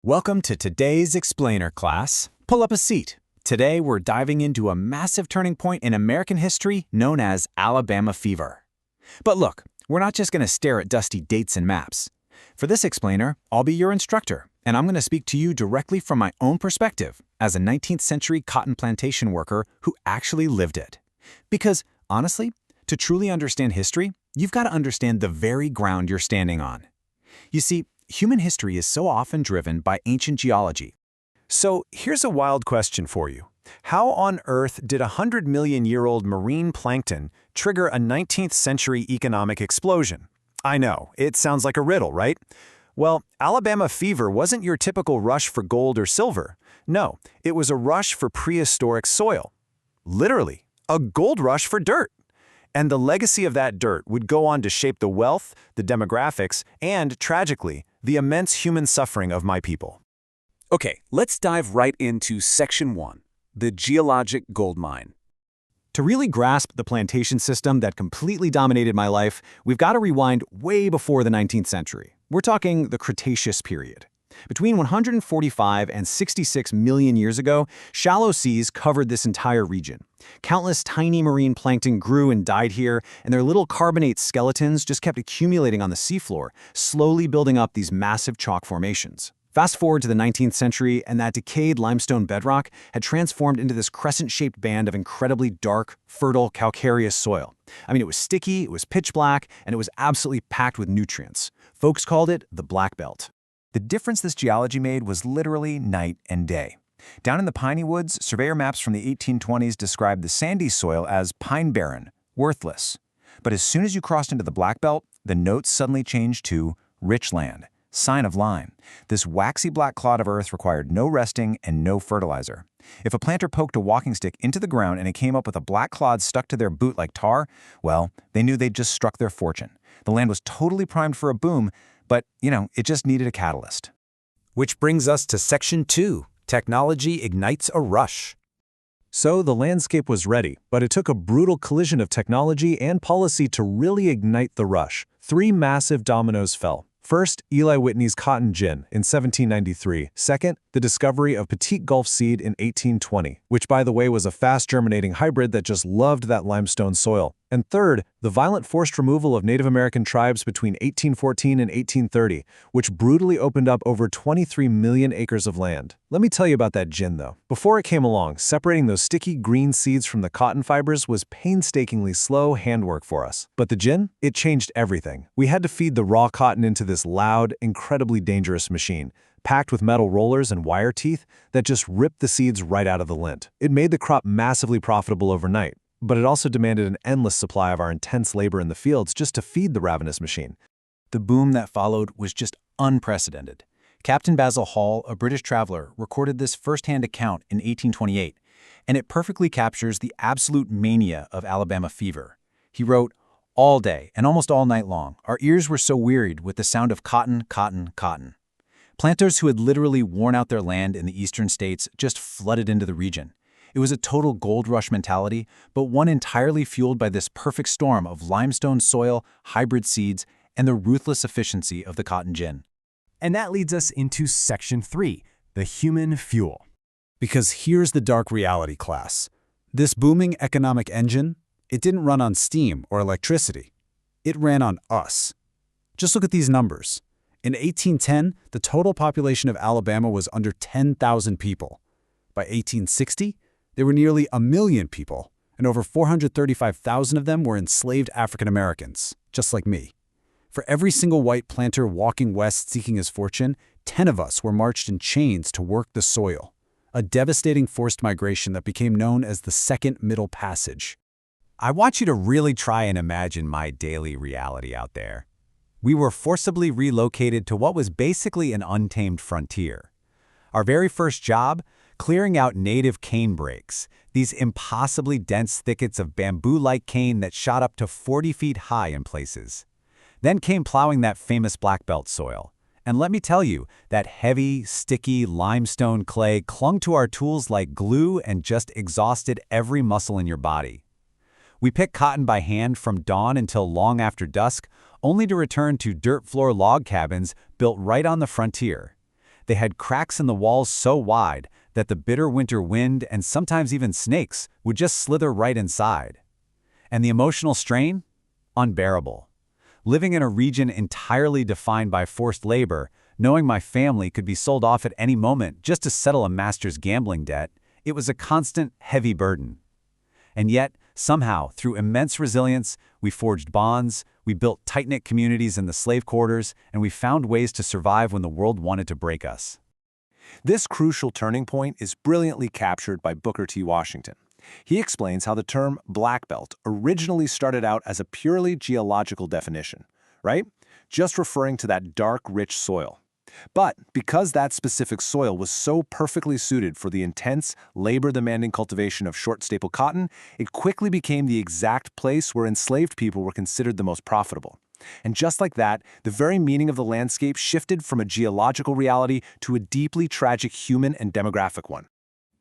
Welcome to today's Explainer class. Pull up a seat. Today we're diving into a massive turning point in American history known as Alabama Fever. But look, we're not just going to stare at dusty dates and maps. For this Explainer, I'll be your instructor, and I'm going to speak to you directly from my own perspective as a 19th century cotton plantation worker who actually lived it. Because, honestly, to truly understand history, you've got to understand the very ground you're standing on. You see, human history is so often driven by ancient geology. So here's a wild question for you. How on earth did a 100-million-year-old marine plankton trigger a 19th century economic explosion? I know, it sounds like a riddle, right? Well, Alabama fever wasn't your typical rush for gold or silver. No, it was a rush for prehistoric soil. Literally, a gold rush for dirt. And the legacy of that dirt would go on to shape the wealth, the demographics, and, tragically, the immense human suffering of my people. Okay, let's dive right into Section 1, the geologic gold mine. To really grasp the plantation system that completely dominated my life, we've got to rewind way before the 19th century. We're talking the Cretaceous period. Between 145 and 66 million years ago, shallow seas covered this entire region. Countless tiny marine plankton grew and died here, and their little carbonate skeletons just kept accumulating on the seafloor, slowly building up these massive chalk formations. Fast forward to the 19th century, and that decayed limestone bedrock had transformed into this crescent-shaped band of incredibly dark, fertile, calcareous soil. I mean, it was sticky, it was pitch black, and it was absolutely packed with nutrients. Folks called it the Black Belt. The difference this geology made was literally night and day. Down in the piney woods, surveyor maps from the 1820s described the sandy soil as pine barren, worthless. But as soon as you crossed into the Black Belt, the notes suddenly changed to rich land, sign of lime. This waxy black clod of earth required no resting and no fertilizer. If a planter poked a walking stick into the ground and it came up with a black clod stuck to their boot like tar, well, they knew they'd just struck their fortune. The land was totally primed for a boom, but, it just needed a catalyst. Which brings us to Section 2, technology ignites a rush. So the landscape was ready, but it took a brutal collision of technology and policy to really ignite the rush. 3 massive dominoes fell. First, Eli Whitney's cotton gin in 1793. Second, the discovery of petite Gulf seed in 1820, which by the way was a fast-germinating hybrid that just loved that limestone soil. And third, the violent forced removal of Native American tribes between 1814 and 1830, which brutally opened up over 23 million acres of land. Let me tell you about that gin, though. Before it came along, separating those sticky green seeds from the cotton fibers was painstakingly slow handwork for us. But the gin? It changed everything. We had to feed the raw cotton into this loud, incredibly dangerous machine, packed with metal rollers and wire teeth that just ripped the seeds right out of the lint. It made the crop massively profitable overnight. But it also demanded an endless supply of our intense labor in the fields just to feed the ravenous machine. The boom that followed was just unprecedented. Captain Basil Hall, a British traveler, recorded this first-hand account in 1828, and it perfectly captures the absolute mania of Alabama fever. He wrote, "All day and almost all night long, our ears were so wearied with the sound of cotton, cotton, cotton." Planters who had literally worn out their land in the eastern states just flooded into the region. It was a total gold rush mentality, but one entirely fueled by this perfect storm of limestone soil, hybrid seeds, and the ruthless efficiency of the cotton gin. And that leads us into Section 3, the human fuel. Because here's the dark reality, class. This booming economic engine, it didn't run on steam or electricity. It ran on us. Just look at these numbers. In 1810, the total population of Alabama was under 10,000 people. By 1860, there were nearly 1 million people, and over 435,000 of them were enslaved African Americans, just like me. For every single white planter walking west seeking his fortune, 10 of us were marched in chains to work the soil, a devastating forced migration that became known as the Second Middle Passage. I want you to really try and imagine my daily reality out there. We were forcibly relocated to what was basically an untamed frontier. Our very first job? Clearing out native cane breaks, these impossibly dense thickets of bamboo-like cane that shot up to 40 feet high in places. Then came plowing that famous black belt soil. And let me tell you, that heavy, sticky limestone clay clung to our tools like glue and just exhausted every muscle in your body. We picked cotton by hand from dawn until long after dusk, only to return to dirt floor log cabins built right on the frontier. They had cracks in the walls so wide that the bitter winter wind and sometimes even snakes would just slither right inside. And the emotional strain? Unbearable. Living in a region entirely defined by forced labor, knowing my family could be sold off at any moment just to settle a master's gambling debt, it was a constant, heavy burden. And yet, somehow, through immense resilience, we forged bonds, we built tight-knit communities in the slave quarters, and we found ways to survive when the world wanted to break us. This crucial turning point is brilliantly captured by Booker T. Washington. He explains how the term black belt originally started out as a purely geological definition, right? Just referring to that dark, rich soil. But because that specific soil was so perfectly suited for the intense, labor-demanding cultivation of short staple cotton, it quickly became the exact place where enslaved people were considered the most profitable. And just like that, the very meaning of the landscape shifted from a geological reality to a deeply tragic human and demographic one.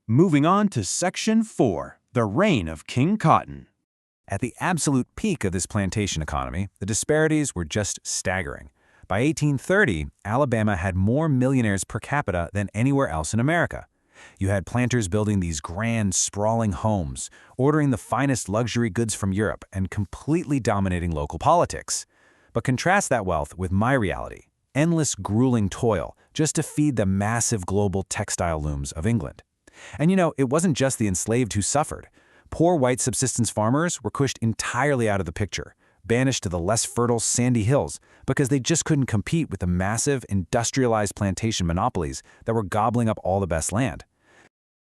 Moving on to Section 4, the reign of King Cotton. At the absolute peak of this plantation economy, the disparities were just staggering. By 1830, Alabama had more millionaires per capita than anywhere else in America. You had planters building these grand, sprawling homes, ordering the finest luxury goods from Europe, and completely dominating local politics. But contrast that wealth with my reality: endless, grueling toil just to feed the massive global textile looms of England. And it wasn't just the enslaved who suffered. Poor white subsistence farmers were pushed entirely out of the picture, banished to the less fertile sandy hills because they just couldn't compete with the massive industrialized plantation monopolies that were gobbling up all the best land.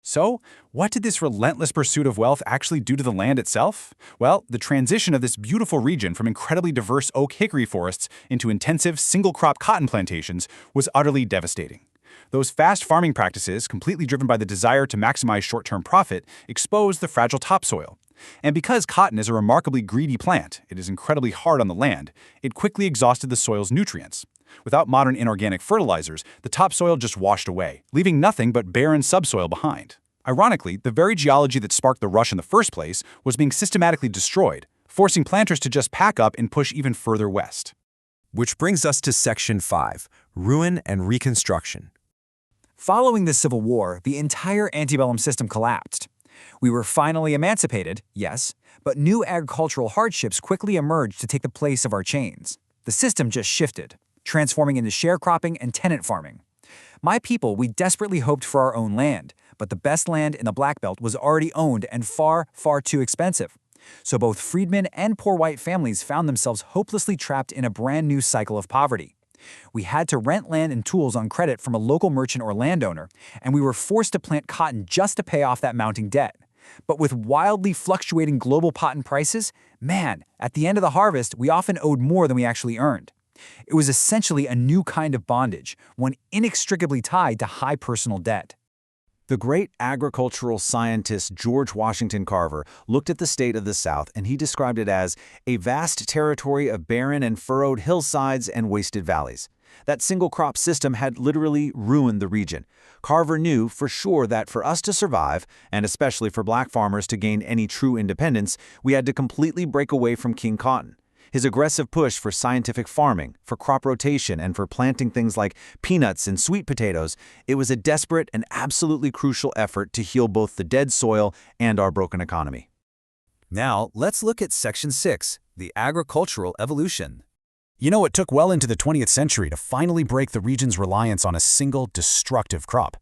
So, what did this relentless pursuit of wealth actually do to the land itself? Well, the transition of this beautiful region from incredibly diverse oak hickory forests into intensive single-crop cotton plantations was utterly devastating. Those fast farming practices, completely driven by the desire to maximize short-term profit, exposed the fragile topsoil. And because cotton is a remarkably greedy plant, it is incredibly hard on the land, it quickly exhausted the soil's nutrients. Without modern inorganic fertilizers, the topsoil just washed away, leaving nothing but barren subsoil behind. Ironically, the very geology that sparked the rush in the first place was being systematically destroyed, forcing planters to just pack up and push even further west. Which brings us to Section 5, Ruin and Reconstruction. Following the Civil War, the entire antebellum system collapsed. We were finally emancipated, yes, but new agricultural hardships quickly emerged to take the place of our chains. The system just shifted, transforming into sharecropping and tenant farming. My people, we desperately hoped for our own land, but the best land in the Black Belt was already owned and far, far too expensive. So both freedmen and poor white families found themselves hopelessly trapped in a brand new cycle of poverty. We had to rent land and tools on credit from a local merchant or landowner, and we were forced to plant cotton just to pay off that mounting debt. But with wildly fluctuating global cotton prices, man, at the end of the harvest, we often owed more than we actually earned. It was essentially a new kind of bondage, one inextricably tied to high personal debt. The great agricultural scientist George Washington Carver looked at the state of the South and he described it as a vast territory of barren and furrowed hillsides and wasted valleys. That single-crop system had literally ruined the region. Carver knew for sure that for us to survive, and especially for black farmers to gain any true independence, we had to completely break away from King Cotton. His aggressive push for scientific farming, for crop rotation, and for planting things like peanuts and sweet potatoes, it was a desperate and absolutely crucial effort to heal both the dead soil and our broken economy. Now, let's look at Section 6, the agricultural evolution. It took well into the 20th century to finally break the region's reliance on a single destructive crop.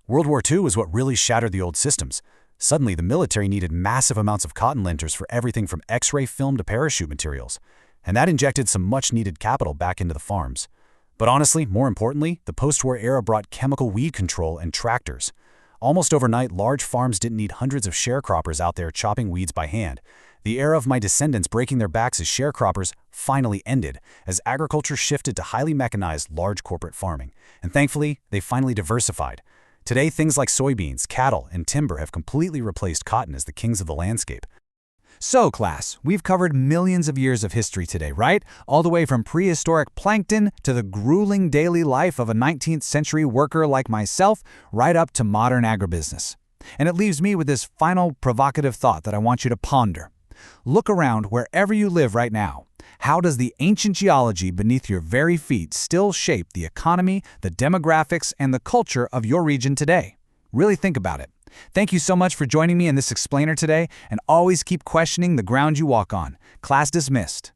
World War II was what really shattered the old systems. Suddenly, the military needed massive amounts of cotton linters for everything from X-ray film to parachute materials, and that injected some much-needed capital back into the farms. But honestly, more importantly, the post-war era brought chemical weed control and tractors. Almost overnight, large farms didn't need hundreds of sharecroppers out there chopping weeds by hand. The era of my descendants breaking their backs as sharecroppers finally ended, as agriculture shifted to highly mechanized, large corporate farming. And thankfully, they finally diversified. Today, things like soybeans, cattle, and timber have completely replaced cotton as the kings of the landscape. So, class, we've covered millions of years of history today, right? All the way from prehistoric plankton to the grueling daily life of a 19th century worker like myself, right up to modern agribusiness. And it leaves me with this final provocative thought that I want you to ponder. Look around wherever you live right now. How does the ancient geology beneath your very feet still shape the economy, the demographics, and the culture of your region today? Really think about it. Thank you so much for joining me in this explainer today, and always keep questioning the ground you walk on. Class dismissed.